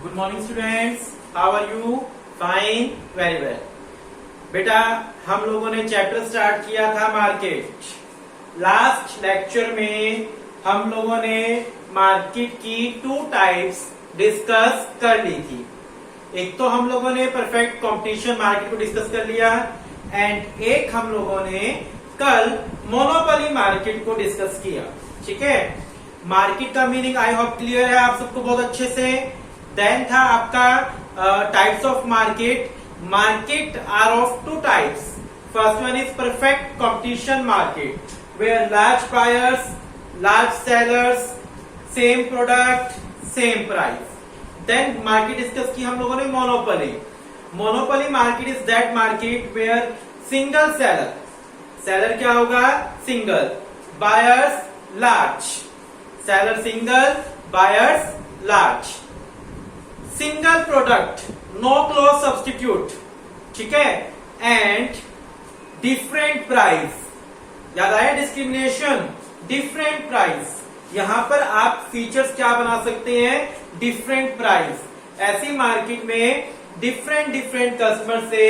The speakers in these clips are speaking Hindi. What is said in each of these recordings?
Good morning students, how are you? Fine, very well. बेटा, हम लोगों ने चैप्टर स्टार्ट किया था मार्केट। लास्ट लेक्चर में हम लोगों ने मार्केट की टू टाइप्स डिस्कस कर ली थी। एक तो हम लोगों ने परफेक्ट कंपटीशन मार्केट को डिस्कस कर लिया एंड एक हम लोगों ने कल मोनोपोली मार्केट को डिस्कस किया। ठीक है, मार्केट का मीनिंग आई होप क्लियर है आप सबको बहुत अच्छे से। देन था आपका types of market. Market are of two types. First one is perfect competition market where large buyers, large sellers, same product, same price. Then market discuss की हम लोगों ने monopoly. Monopoly market is that market where single seller, seller क्या होगा? Single, buyers large, seller single, buyers large, single product, no close substitute. ठीक है, एंड डिफरेंट प्राइस। याद आया डिस्क्रिमिनेशन? Different price. यहां पर आप फीचर्स क्या बना सकते हैं? Different price. ऐसी मार्केट में डिफरेंट डिफरेंट कस्टमर से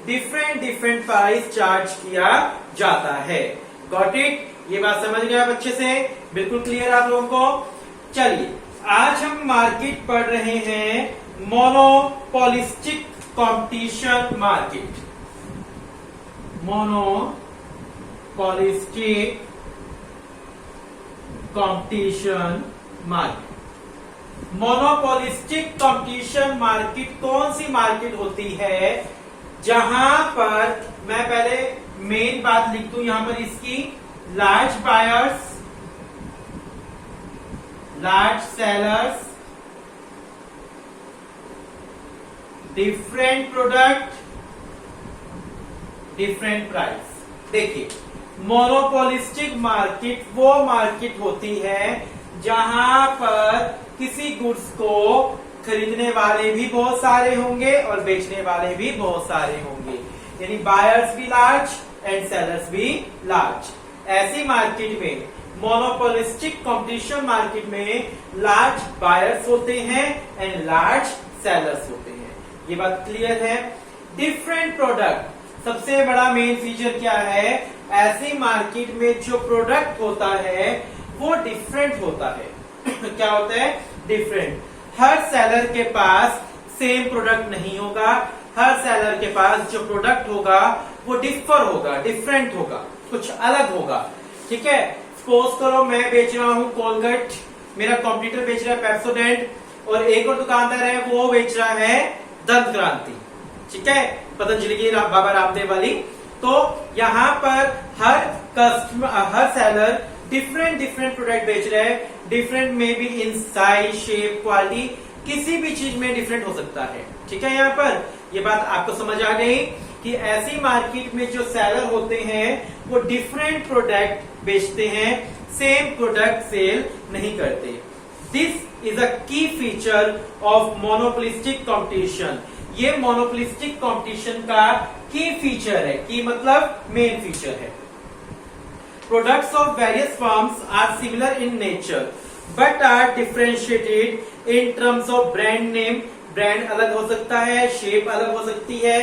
डिफरेंट डिफरेंट प्राइस चार्ज किया जाता है। Got it? ये बात समझ गए आप अच्छे से? बिल्कुल क्लियर आप लोगों को? चलिए, आज हम मार्केट पढ़ रहे हैं monopolistic competition market. Monopolistic competition market. Monopolistic competition market कौन सी मार्केट होती है जहां पर, मैं पहले मेन बात लिख दूं यहां पर इसकी, large buyers, large sellers, different product, different price. देखिए, मोनोपोलिस्टिक मार्केट वो मार्केट होती है जहां पर किसी गुड्स को खरीदने वाले भी बहुत सारे होंगे और बेचने वाले भी बहुत सारे होंगे, यानी बायर्स भी लार्ज एंड सेलर्स भी लार्ज। ऐसी मार्केट में, मोनोपोलिस्टिक कंपटीशन मार्केट में, लार्ज बायर्स होते हैं एंड लार्ज सेलर्स होते हैं। ये बात क्लियर है? डिफरेंट प्रोडक्ट, सबसे बड़ा मेन फीचर क्या है? ऐसी मार्केट में जो प्रोडक्ट होता है वो डिफरेंट होता है। क्या होता है? डिफरेंट। हर सेलर के पास सेम प्रोडक्ट नहीं होगा। हर सेलर के पास जो प्रोडक्ट होगा वो डिफर होगा, डिफरेंट होगा, कुछ अलग होगा। ठीक है, सपोज करो मैं बेच रहा हूं कोलगेट, मेरा कॉम्पिटिटर बेच रहा है पेप्सोडेंट और एक और दुकानदार है वो बेच रहा है दंत क्रांति। ठीक है, पतंजलि की बाबा रामदेव वाली। तो यहां पर हर कस्टमर, हर सेलर डिफरेंट डिफरेंट प्रोडक्ट बेच रहे हैं। डिफरेंट में भी इन साइज, शेप, क्वालिटी, किसी भी चीज में डिफरेंट हो सकता है। ठीक है, यहाँ पर ये बात आपको समझ आ गई कि ऐसी मार्केट में जो सेलर होते हैं वो डिफरेंट प्रोडक्ट बेचते हैं, सेम प्रोडक्ट सेल नहीं करते। दिस इज अ की फीचर ऑफ मोनोपोलिस्टिक कंपटीशन। ये मोनोपोलिस्टिक कंपटीशन का की फीचर है। की मतलब मेन फीचर है। Products of various firms are similar in nature but are differentiated in terms of brand name. Brand अलग हो सकता है, शेप अलग हो सकती है,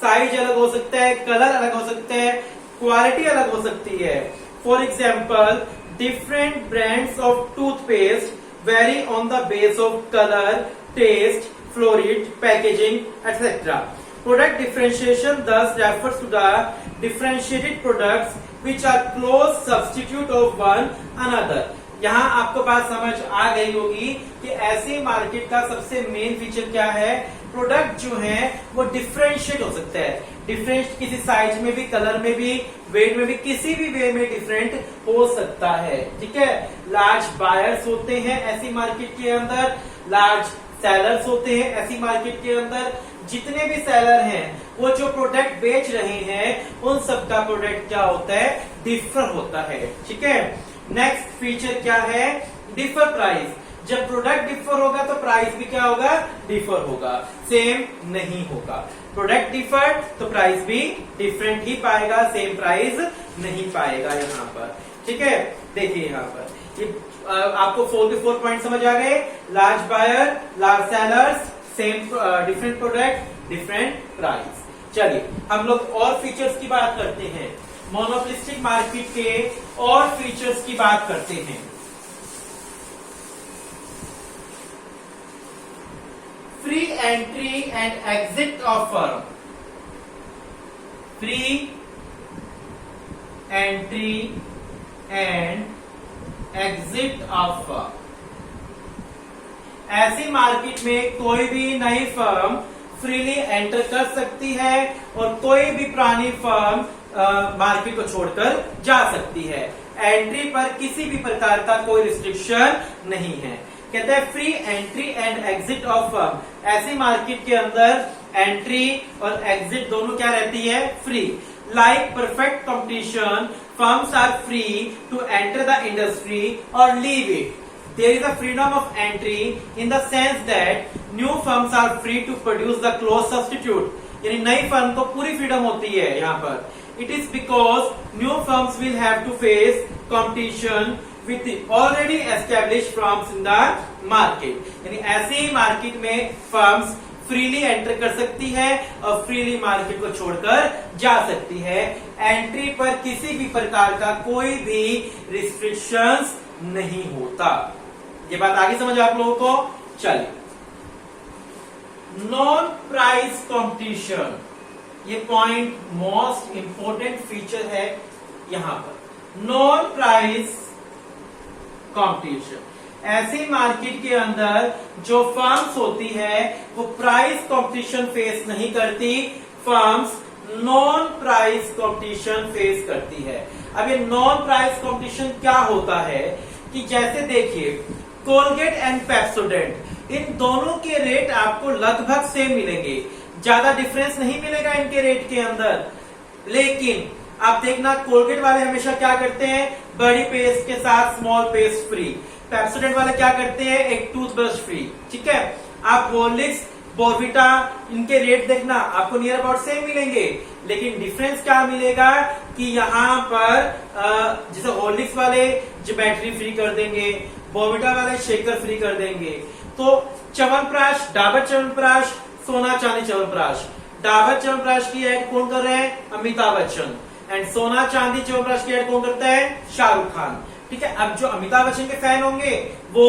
साइज अलग हो सकता है, कलर अलग हो सकता है, क्वालिटी अलग हो सकती है। For example, different brands of toothpaste vary on the base of colour, taste, fluoride, packaging etcetera. Product differentiation thus refers to the differentiated products which are close substitute of one another. यहाँ आपको बात समझ आ गई होगी कि ऐसी मार्केट का सबसे मेन फीचर क्या है? प्रोडक्ट जो है वो डिफरेंशिएट हो सकता है। डिफरेंट किसी साइज में भी, कलर में भी, वेट में भी, किसी भी वे में डिफरेंट हो सकता है। ठीक है, लार्ज बायर्स होते हैं ऐसी मार्केट के अंदर, लार्ज सेलर्स होते हैं ऐसी मार्केट के अंदर। जितने भी सेलर हैं वो जो प्रोडक्ट बेच रहे हैं उन सब का प्रोडक्ट क्या होता है? डिफर होता है। ठीक है, नेक्स्ट फीचर क्या है? Differ price. जब प्रोडक्ट डिफर होगा तो प्राइस भी क्या होगा? डिफर होगा, सेम नहीं होगा। प्रोडक्ट डिफर तो प्राइस भी डिफरेंट ही पाएगा, सेम प्राइस नहीं पाएगा यहाँ पर। ठीक है, देखिए यहाँ पर ये आपको 4 के 4 पॉइंट समझ आ गए। Large buyer, large sellers, same different product, different price. चलिए हम लोग और फीचर्स की बात करते हैं, मोनोपोलिस्टिक मार्केट के और फीचर्स की बात करते हैं। Free entry and exit of firm, free entry and exit of firm. ऐसी मार्केट में कोई भी नई फर्म फ्रीली एंटर कर सकती है और कोई भी पुरानी फर्म मार्केट को छोड़कर जा सकती है। एंट्री पर किसी भी प्रकार का कोई रिस्ट्रिक्शन नहीं है। कहते हैं free entry and exit of firm. ऐसी मार्केट के अंदर एंट्री और एग्जिट दोनों क्या रहती है? Free. Like perfect competition, firms are free to enter the industry or leave it. There is a freedom of entry in the sense that new firms are free to produce the close substitute. यानी नई फर्म को पूरी फ्रीडम होती है यहाँ पर। It is because new firms will have to face competition with the already established firms in the market. यानी ऐसी मार्केट में फर्म्स फ्रीली एंटर कर सकती है और फ्रीली मार्केट को छोड़कर जा सकती है। एंट्री पर किसी भी प्रकार का कोई भी रिस्ट्रिक्शंस नहीं होता। ये बात आगे समझ आप लोगों को? चलिए, नॉन प्राइस कंपटीशन, ये पॉइंट मोस्ट इंपोर्टेंट फीचर है यहां पर। नॉन प्राइस कंपटीशन, ऐसी मार्केट के अंदर जो फर्म्स होती है वो प्राइस कंपटीशन फेस नहीं करती, firms non price competition face करती है। अब ये नॉन प्राइस कंपटीशन क्या होता है कि जैसे देखिए कोलगेट एंड पेप्सोडेंट, इन दोनों के रेट आपको लगभग सेम मिलेंगे, ज्यादा डिफरेंस नहीं मिलेगा इनके रेट के अंदर। लेकिन आप देखना कोलगेट वाले हमेशा क्या करते हैं? बड़ी पेस्ट के साथ स्मॉल पेस्ट फ्री। पेप्सोडेंट वाले क्या करते हैं? एक टूथब्रश फ्री। ठीक है। आप हॉर्लिक्स, बोर्नविटा, इनके रेट देखना आपको नियर अबाउट सेम मिलेंगे, लेकिन डिफरेंस क्या मिलेगा कि यहाँ पर जैसे हॉर्लिक्स वाले ज्योमेट्री फ्री कर देंगे, बोर्नविटा वाले शेकर फ्री कर देंगे। तो च्यवनप्राश, डाबर च्यवनप्राश, सोना चांदी च्यवनप्राश, डाबर च्यवनप्राश की एड कौन कर रहे हैं? अमिताभ बच्चन। एंड सोना चांदी च्यवनप्राश की एड कौन करता है? शाहरुख खान। ठीक है। अब जो अमिताभ बच्चन के फैन होंगे वो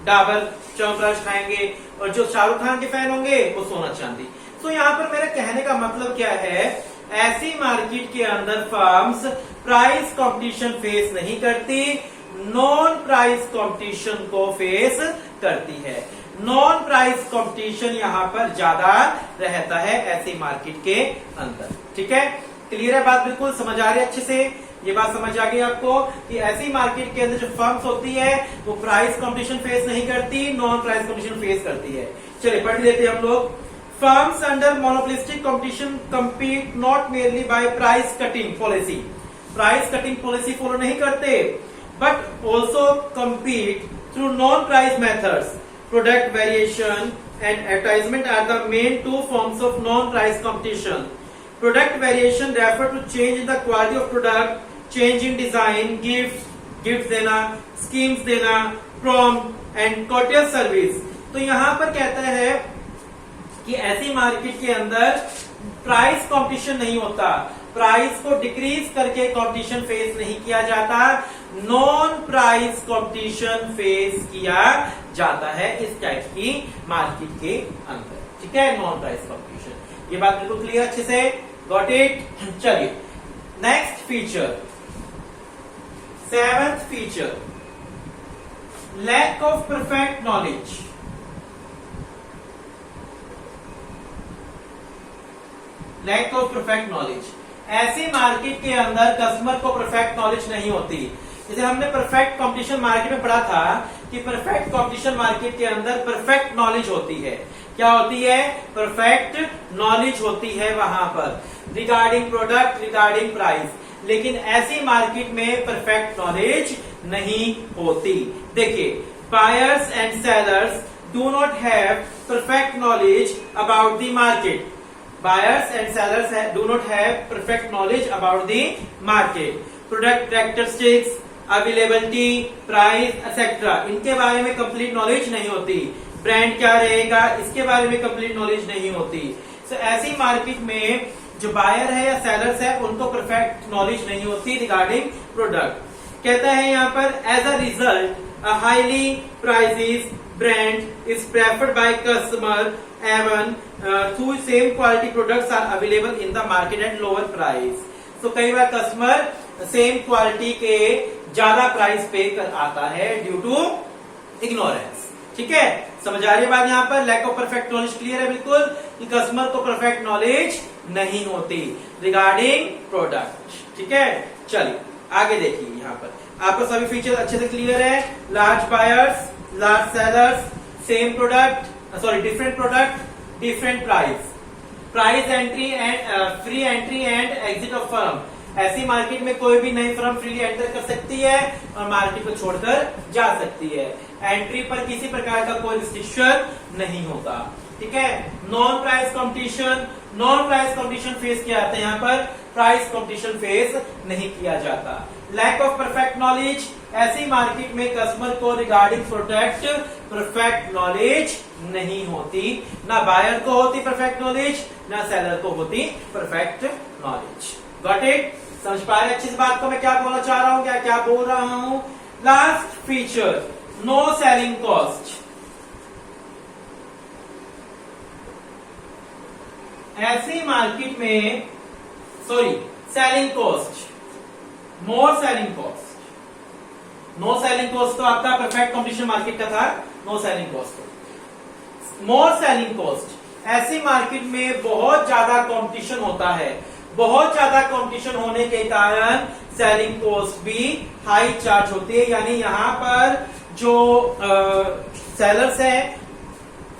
डाबर च्यवनप्राश खाएंगे और जो शाहरुख खान के फैन होंगे वो सोना चांदी। तो यहाँ पर मेरे कहने का मतलब क्या है? ऐसी मार्केट के अंदर फर्म्स प्राइस कंपटीशन फेस नहीं करती, नॉन प्राइस कंपटीशन को फेस करती है। नॉन प्राइस कंपटीशन यहाँ पर ज्यादा रहता है ऐसी मार्केट के अंदर। ठीक है। क्लियर है बात? बिल्कुल समझ आ रही है अच्छे से? ये बात समझ आ गई आपको कि ऐसी मार्केट के अंदर जो फर्म्स होती है वो प्राइस कंपटीशन फेस नहीं करती, नॉन प्राइस कंपटीशन फेस करती है। चलिए पढ़ लेते हैं हम लोग। Firms under monopolistic competition compete not merely by price cutting policy, price cutting policy follow नहीं करते, but also compete through non price methods. Product variation and advertisement are the main two forms of non price competition. Product variation refer to change in the quality of product, change in design, gift देना, स्कीम्स देना, prompt and courteous service। तो यहाँ पर कहता है कि ऐसी मार्केट के अंदर प्राइस कंपटीशन नहीं होता, प्राइस को डिक्रीज करके कंपटीशन फेस नहीं किया जाता, नॉन प्राइस कंपटीशन फेस किया जाता है इस टाइप की मार्केट के अंदर। ठीक है। नॉन प्राइस कंपटीशन, ये बात बिल्कुल क्लियर अच्छे से? Got it? चलिए next feature, seventh feature, lack of perfect knowledge. Lack of perfect knowledge, ऐसी मार्केट के अंदर कस्टमर को परफेक्ट नॉलेज नहीं होती। जैसे हमने परफेक्ट कंपटीशन मार्केट में पढ़ा था कि परफेक्ट कंपटीशन मार्केट के अंदर परफेक्ट नॉलेज होती है। क्या होती है? परफेक्ट नॉलेज होती है वहां पर रिगार्डिंग प्रोडक्ट, रिगार्डिंग प्राइस। लेकिन ऐसी मार्केट में परफेक्ट नॉलेज नहीं होती। देखिए, buyers and sellers do not have perfect knowledge about the market. Buyers and sellers do not have perfect knowledge about the market. Product characteristics, availability, price etcetera, इनके बारे में कंप्लीट नॉलेज नहीं होती। ब्रांड क्या रहेगा इसके बारे में कंप्लीट नॉलेज नहीं होती। So, ऐसी मार्केट में जो बायर है या सेलर्स है उनको परफेक्ट नॉलेज नहीं होती रिगार्डिंग प्रोडक्ट। कहता है यहाँ पर as a result a highly priced brand is preferred by customer even though same quality products are available in the market at lower price। तो कई बार कस्टमर सेम क्वालिटी के ज्यादा प्राइस पे कर आता है ड्यू टू इग्नोरेंस। ठीक है, समझ आ रही है बात यहाँ पर? Lack of perfect knowledge clear है बिल्कुल कि कस्टमर को परफेक्ट नॉलेज नहीं होती रिगार्डिंग प्रोडक्ट। ठीक है, चलिए आगे देखिए। यहाँ पर आपको सभी फीचर्स अच्छे से क्लियर है। Large buyers, large sellers, same product, sorry different product, different price, price entry and free entry and exit of firm. ऐसी मार्केट में कोई भी नई फर्म फ्रीली एंटर कर सकती है और मार्केट को छोड़कर जा सकती है। एंट्री पर किसी प्रकार का कोई रिस्ट्रिक्शन नहीं होता। ठीक है, non price competition, non price competition face किया जाता है, यहाँ पर प्राइस कंपटीशन फेस नहीं किया जाता। लैक ऑफ परफेक्ट नॉलेज, ऐसी मार्केट में कस्टमर को रिगार्डिंग प्रोडक्ट परफेक्ट नॉलेज नहीं होती। ना बायर को होती परफेक्ट नॉलेज, ना सेलर को होती परफेक्ट नॉलेज। Got it? समझ पा रहे अच्छी बात को मैं क्या बोलना चाह रहा हूं, क्या बोल रहा हूं? Last feature, no selling cost. ऐसी मार्केट में selling cost, more selling cost. No selling cost तो आपका परफेक्ट कंपटीशन मार्केट का था, no selling cost. More selling cost, ऐसी मार्केट में बहुत ज्यादा कंपटीशन होता है। बहुत ज्यादा कंपटीशन होने के कारण सेलिंग कॉस्ट भी हाई चार्ज होती है। यानी यहाँ पर जो सेलर्स है,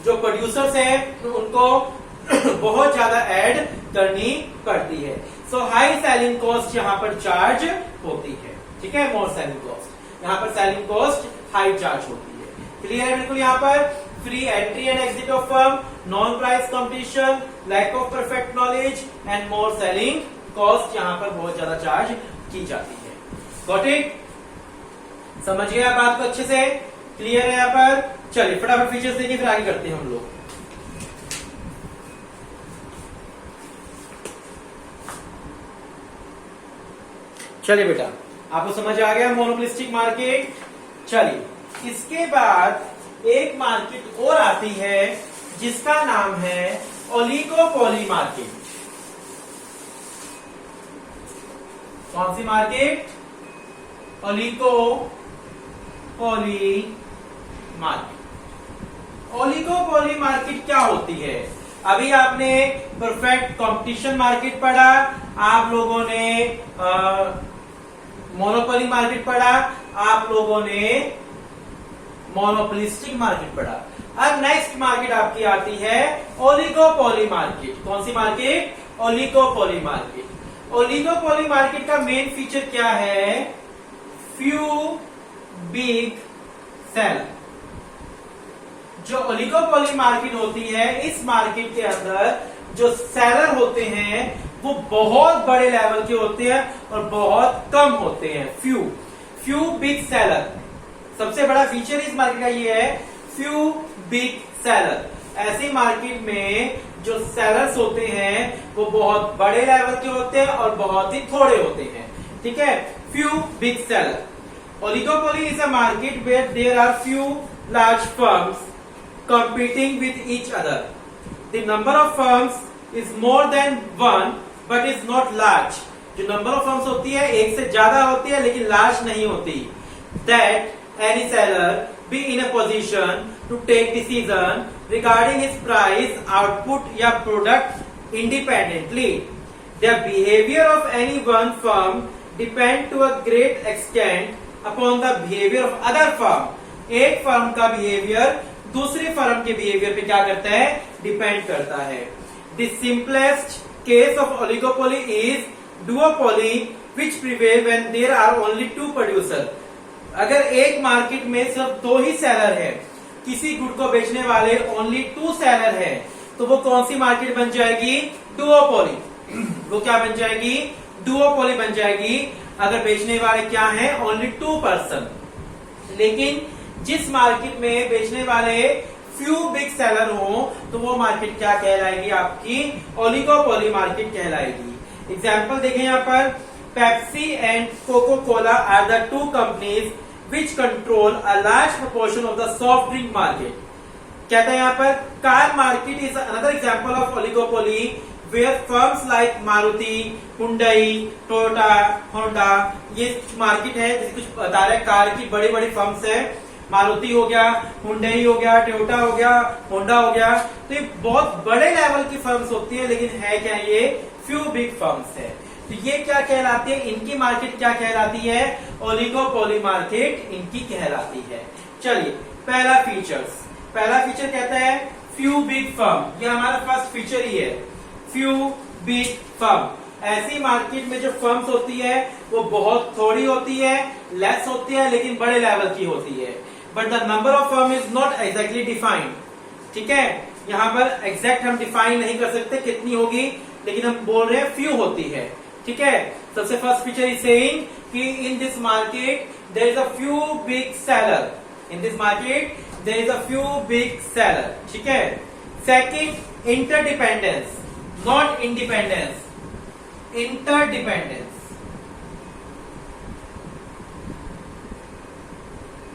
जो प्रोड्यूसर्स है, तो उनको बहुत ज्यादा ऐड करनी पड़ती है। सो हाई सेलिंग कॉस्ट यहाँ पर चार्ज होती है। ठीक है, मोर सेलिंग कॉस्ट, यहाँ पर सेलिंग कॉस्ट हाई चार्ज होती है। क्लियर है बिल्कुल? यहाँ पर free entry and exit of firm, non price competition, lack of perfect knowledge and more selling cost यहाँ पर बहुत ज्यादा चार्ज की जाती है। Got it? समझ गए आप बात को अच्छे से? क्लियर है यहाँ पर? चलिए फटाफट फीचर्स देखिए, फिर आगे करते हैं हम लोग। चलिए बेटा, आपको समझ आ गया मोनोपोलिस्टिक मार्केट। चलिए इसके बाद एक मार्केट और आती है जिसका नाम है ओलिगोपोली मार्केट। कौन सी market? Oligopoly market. Oligopoly market क्या होती है? अभी आपने परफेक्ट कंपटीशन मार्केट पढ़ा, आप लोगों ने मोनोपोली मार्केट पढ़ा, आप लोगों ने मोनोपोलिस्टिक मार्केट पढ़ा। अब नेक्स्ट मार्केट आपकी आती है ओलिगोपोली मार्केट। कौन सी market? Oligopoly market. Oligopoly market का मेन फीचर क्या है? Few big seller. जो ओलिगोपोली मार्केट होती है, इस मार्केट के अंदर जो सेलर होते हैं वो बहुत बड़े लेवल के होते हैं और बहुत कम होते हैं। फ्यू बिग सेलर, सबसे बड़ा फीचर इस मार्केट का ये है, फ्यू बिग सेलर। ऐसी मार्केट में जो सेलर्स होते हैं वो बहुत बड़े लेवल के होते हैं और बहुत ही थोड़े होते हैं। ठीक है, few big seller. Oligopoly is a market where there are few large firms competing with each other. The number of firms is more than one but is not large. जो नंबर ऑफ फर्म्स होती है एक से ज्यादा होती है लेकिन लार्ज नहीं होती। That any seller be in a position to take decision regarding his price, output या product independently. The behavior of any one firm depend to a great extent upon the behavior of other firm. एक फर्म का बिहेवियर दूसरी फर्म के बिहेवियर पे क्या करता है? डिपेंड करता है। The simplest case of oligopoly is duopoly which prevail when there are only two producer. अगर एक मार्केट में सिर्फ दो ही सेलर है, किसी गुड को बेचने वाले ओनली टू सेलर है, तो वो कौन सी मार्केट बन जाएगी? डुओपोली। वो क्या बन जाएगी? डुओपोली बन जाएगी। अगर बेचने वाले क्या हैं, ओनली 2 पर्सन। लेकिन जिस मार्केट में बेचने वाले फ्यू बिग सेलर हो तो वो मार्केट क्या कहलाएगी, आपकी ओलिगोपोली मार्केट कहलाएगी। एग्जाम्पल देखें यहाँ पर, Pepsi and Coca Cola are the 2 companies which control a large proportion of the soft drink market. कहता है यहाँ पर, car market is another example of oligopoly where firms like Maruti, Hyundai, Toyota, Honda, ये मार्केट है जिसे कुछ बता रहे हैं, कार की बड़ी बड़ी फर्म्स है, मारुति हो गया, हुंडई हो गया, टोयोटा हो गया, होंडा हो गया। तो ये बहुत बड़े लेवल की फर्म्स होती है, लेकिन है क्या, ये फ्यू बिग फर्म्स है। तो ये क्या कहलाती है, इनकी मार्केट क्या कहलाती है, ओलिगोपोली मार्केट इनकी कहलाती है। चलिए पहला फीचर कहता है फ्यू बिग फर्म, ये हमारा फर्स्ट फीचर ही है, फ्यू बिग फर्म। ऐसी मार्केट में जो फर्म्स होती है वो बहुत थोड़ी होती है, लेस होती है, लेकिन बड़े लेवल की होती है। But the number of firm is not exactly defined. ठीक है, यहाँ पर एग्जैक्ट हम डिफाइन नहीं कर सकते कितनी होगी, लेकिन हम बोल रहे हैं फ्यू होती है। ठीक है, सबसे फर्स्ट फीचर इज सेइंग कि in this market there is a few big seller, in this market there is a few big seller. ठीक है, second interdependence, not independence, interdependence.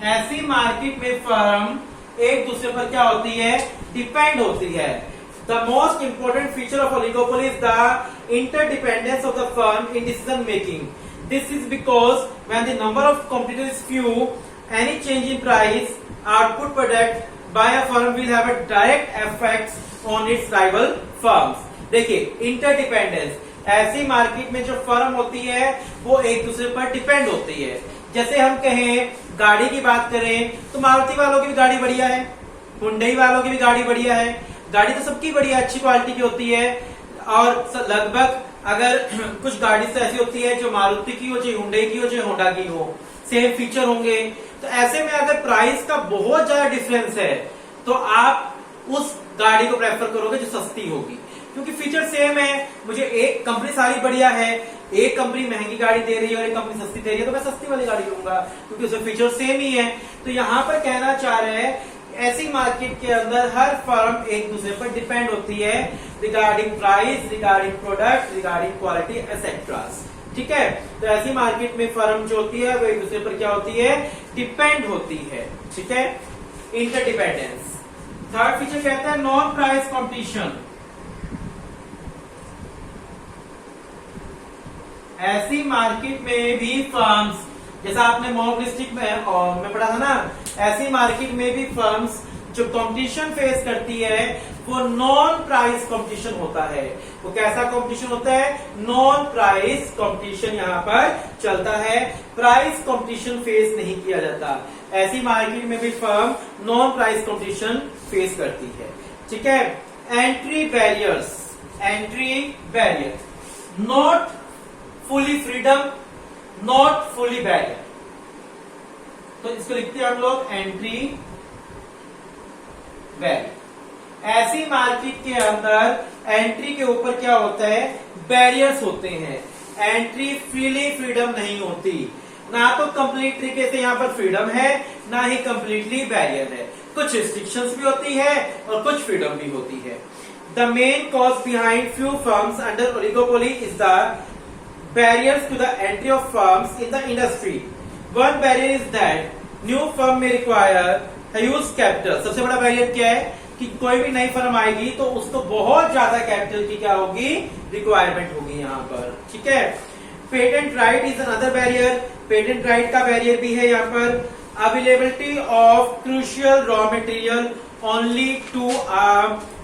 ऐसी मार्केट में फर्म एक दूसरे पर क्या होती है, डिपेंड होती है। The most important feature of oligopoly is the interdependence of the firm in decision making. This is because when the number of competitors is few, any change in price, output product by a firm will have a direct effect on its rival firms. देखिए, इंटरडिपेंडेंस, ऐसी मार्केट में जो फर्म होती है वो एक दूसरे पर डिपेंड होती है। जैसे हम कहें गाड़ी की बात करें तो मारुति वालों की भी गाड़ी बढ़िया है, हुंडई वालों की भी गाड़ी बढ़िया है, गाड़ी तो सबकी बढ़िया अच्छी क्वालिटी की होती है। और लगभग अगर कुछ गाड़ी तो ऐसी होती है जो मारुति की हो, चाहे हुंडई की हो, चाहे होंडा की हो, सेम फीचर होंगे। तो ऐसे में अगर प्राइस का बहुत ज्यादा डिफरेंस है तो आप उस गाड़ी को प्रेफर करोगे जो सस्ती होगी, क्योंकि फीचर सेम है। मुझे एक कंपनी सारी बढ़िया है, एक कंपनी महंगी गाड़ी दे रही है और एक कंपनी सस्ती दे रही है, तो मैं सस्ती वाली गाड़ी लूंगा क्योंकि उसमें फीचर सेम ही है। तो यहाँ पर कहना चाह रहे हैं ऐसी मार्केट के अंदर हर फर्म एक दूसरे पर डिपेंड होती है regarding price, regarding product, regarding quality etcetera. ठीक है, तो ऐसी मार्केट में फर्म जो होती है वो एक दूसरे पर क्या होती है, डिपेंड होती है। ठीक है, इंटरडिपेंडेंस। थर्ड फीचर कहता है नॉन प्राइस कंपटीशन। ऐसी मार्केट में भी फर्म्स, जैसा आपने मोनोपोलिस्टिक में पढ़ा था ना, ऐसी मार्केट में भी फर्म्स जो कंपटीशन फेस करती है वो नॉन प्राइस कंपटीशन होता है। वो कैसा कंपटीशन होता है, नॉन प्राइस कंपटीशन यहाँ पर चलता है, प्राइस कंपटीशन फेस नहीं किया जाता। ऐसी मार्केट में भी firm non price competition face करती है। ठीक है, entry barriers, entry barrier, not fully freedom, not fully barrier. तो इसको लिखते हैं हम लोग एंट्री बैरियर। ऐसी मार्केट के अंदर एंट्री के ऊपर क्या होता है, बैरियर्स होते हैं। एंट्री फ्रीली फ्रीडम नहीं होती, ना तो कंप्लीट तरीके से यहाँ पर फ्रीडम है, ना ही कंप्लीटली बैरियर है। कुछ रिस्ट्रिक्शंस भी होती है और कुछ फ्रीडम भी होती है। The main cause behind few firms under oligopoly is the barriers to the entry of firms in the industry. One barrier is that new firm may require a huge capital. सबसे बड़ा बैरियर क्या है कि कोई भी नई फर्म आएगी तो उसको बहुत ज्यादा कैपिटल की क्या होगी, रिक्वायरमेंट होगी यहाँ पर। ठीक है, patent right is another barrier. Patent right का बैरियर भी है यहाँ पर। Availability of crucial raw material only to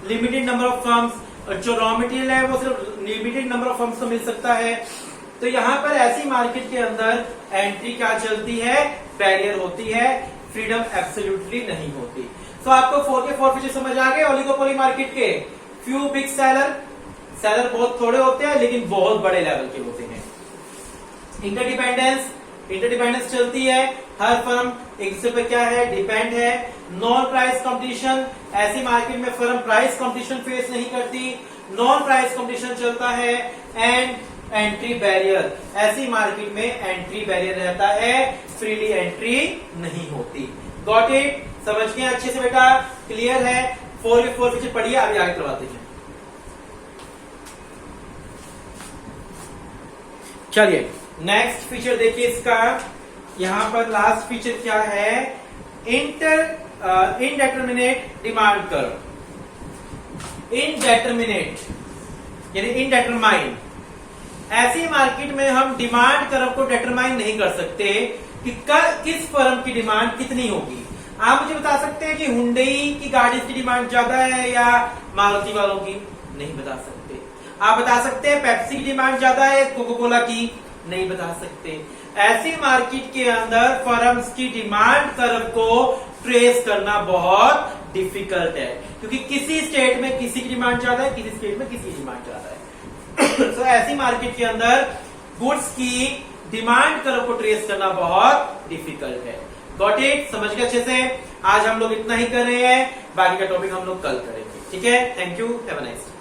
limited number of firms. जो रॉ मटेरियल है वो सिर्फ लिमिटेड नंबर ऑफ फर्म्स को मिल सकता है। तो यहाँ पर ऐसी मार्केट के अंदर एंट्री क्या चलती है, बैरियर होती है, फ्रीडम एब्सोल्युटली नहीं होती। तो आपको 4 के 4 फीचर समझ आ गए ओलिगोपोली मार्केट के। फ्यू बिग सेलर, सेलर बहुत थोड़े होते हैं लेकिन बहुत बड़े लेवल के होते हैं। इंटरडिपेंडेंस, इंटरडिपेंडेंस चलती है, हर फर्म एक दूसरे पर क्या है, डिपेंड है। नॉन प्राइस कंपटीशन, ऐसी मार्केट में फर्म प्राइस कंपटीशन फेस नहीं करती, नॉन प्राइस कंपटीशन चलता है। एंड एंट्री बैरियर, ऐसी मार्केट में एंट्री बैरियर रहता है, फ्रीली एंट्री नहीं होती। Got it? समझ गए अच्छे से बेटा? क्लियर है? 4 के 4 फीचर पढ़िए, अभी आगे करवाते हैं। चलिए नेक्स्ट फीचर देखिए इसका, यहां पर लास्ट फीचर क्या है? इनडेटरमिनेट डिमांड कर्व। इनडेटरमिनेट यानी इनडेटरमाइन, ऐसी मार्केट में हम डिमांड कर्व को डिटरमाइन नहीं कर सकते कि किस फर्म की डिमांड कितनी होगी। आप मुझे बता सकते हैं कि हुंडई की गाड़ी की डिमांड ज्यादा है या मारुति वालों की? नहीं बता सकते। आप बता सकते हैं पेप्सी की डिमांड ज्यादा है कोका कोला की? नहीं बता सकते। ऐसी मार्केट के अंदर फर्म्स की डिमांड कर्व को ट्रेस करना बहुत डिफिकल्ट है, क्योंकि किसी स्टेट में किसी की डिमांड ज्यादा है, किसी स्टेट में किसी की डिमांड ज्यादा है। तो ऐसी मार्केट के अंदर गुड्स की डिमांड कर्व को ट्रेस करना बहुत डिफिकल्ट है। Got it? समझ गए अच्छे से? आज हम लोग इतना ही कर रहे हैं, बाकी का टॉपिक हम लोग कल करेंगे। ठीक है? Thank you, have a nice day.